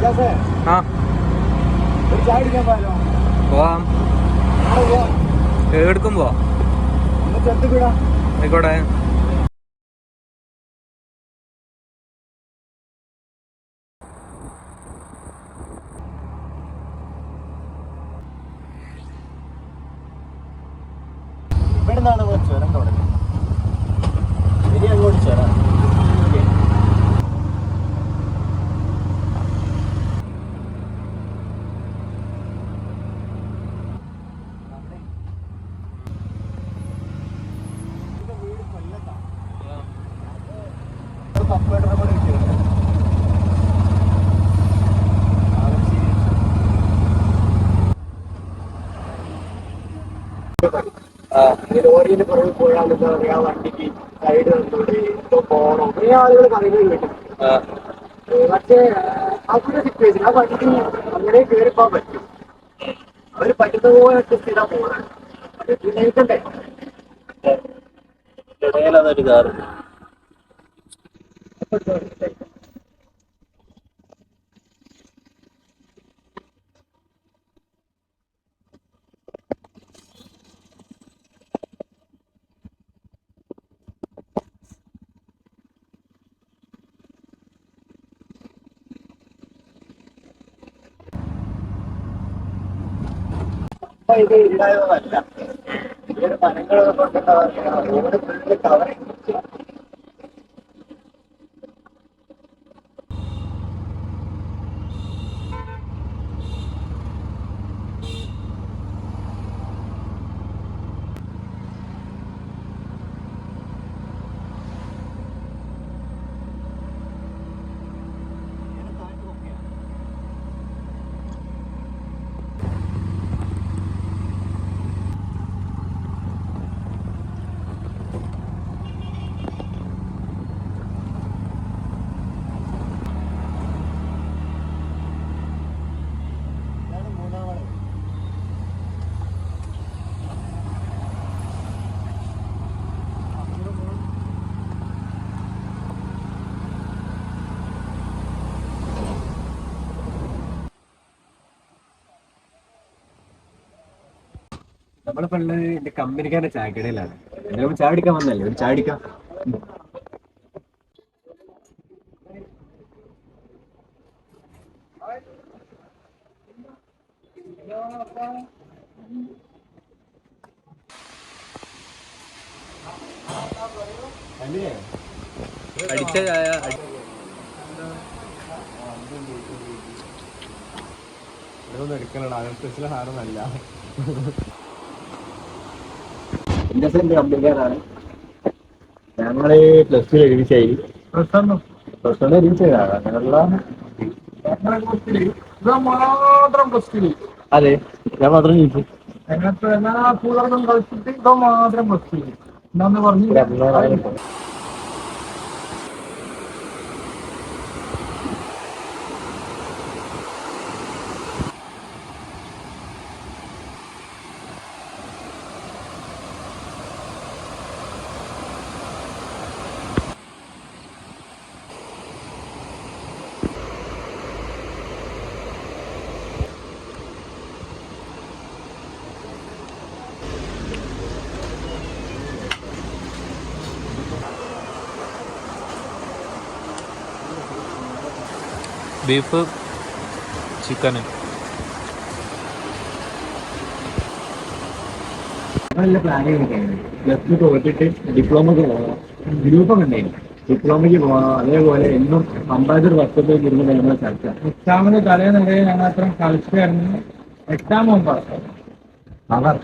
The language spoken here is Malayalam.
ആ പോവാം. എടുക്കും പോവാം. ആയിക്കോട്ടെ. ഇവിടെ നിന്നാണ് ചുരം തുടങ്ങി. ഇനി അങ്ങോട്ട് ചുരം. ലോറിയിൽ പുറകെ പോയാൽ എന്താ പറയാ, വണ്ടിക്ക് സൈഡ് കണ്ടോടെ എന്തോ പോകണം, കുറേ ആളുകൾ പറയുന്നത് കേട്ടു. പക്ഷേ അവരുടെ സിറ്റുവേഷൻ, ആ വണ്ടി അങ്ങനെ കയറിപ്പോകാൻ പറ്റും. അവര് പറ്റുന്ന പോലെ അഡ്ജസ്റ്റ് ചെയ്താൽ പോകാൻ അത് വിനയിക്കണ്ടേ. ഇടയിലതൊരു കാറ് ഇത് ഉണ്ടായതല്ല. ഇവര് മരങ്ങളൊക്കെ കൊണ്ടിട്ടാ റോഡ് ഫുള്ള് കവറിങ്. നമ്മളിപ്പോ ഉള്ളത് എന്റെ കമ്പനിക്കാരുടെ ചായക്കടയിലാണ്. നമ്മൾ ചായ അടിക്കാൻ വന്നല്ലേ, ഒരു ചായ അടിക്കാം. അടിച്ച ചായ ഇതൊന്നും എടുക്കലടാ, സ്പെഷ്യൽ സാധനമല്ല. എന്റെ കമ്പനിക്കാരാണ്. ഞങ്ങള് +2 ഒരുമിച്ചായി. +1 ഒരുമിച്ചാണ്. അങ്ങനെയുള്ള മാത്രം +2. അതെ, ഞാൻ മാത്രം ചോദിച്ചു. അങ്ങനത്തെ എല്ലാ കൂളറും കളിച്ചിട്ട് ഇതോ മാത്രം +2 എന്താന്ന് പറഞ്ഞു. ബീഫ് ചിക്കന്. ഞങ്ങളെല്ലാം പ്ലാനിങ് +2 തോറ്റിട്ട് ഡിപ്ലോമയ്ക്ക് പോകണം. ഗ്രൂപ്പൊക്കെ ഉണ്ടായിരുന്നു, ഡിപ്ലോമയ്ക്ക് പോകണം. അതേപോലെ എന്നും അംബാസിഡർ വർക്കത്തേക്ക് ഇരുന്ന് ഞങ്ങൾ ചർച്ച. എക്സാമിന് തലേന്നിടെ ഞങ്ങൾ അത്ര കളിച്ചായിരുന്നു. എക്സാം മുമ്പാണ് അവർ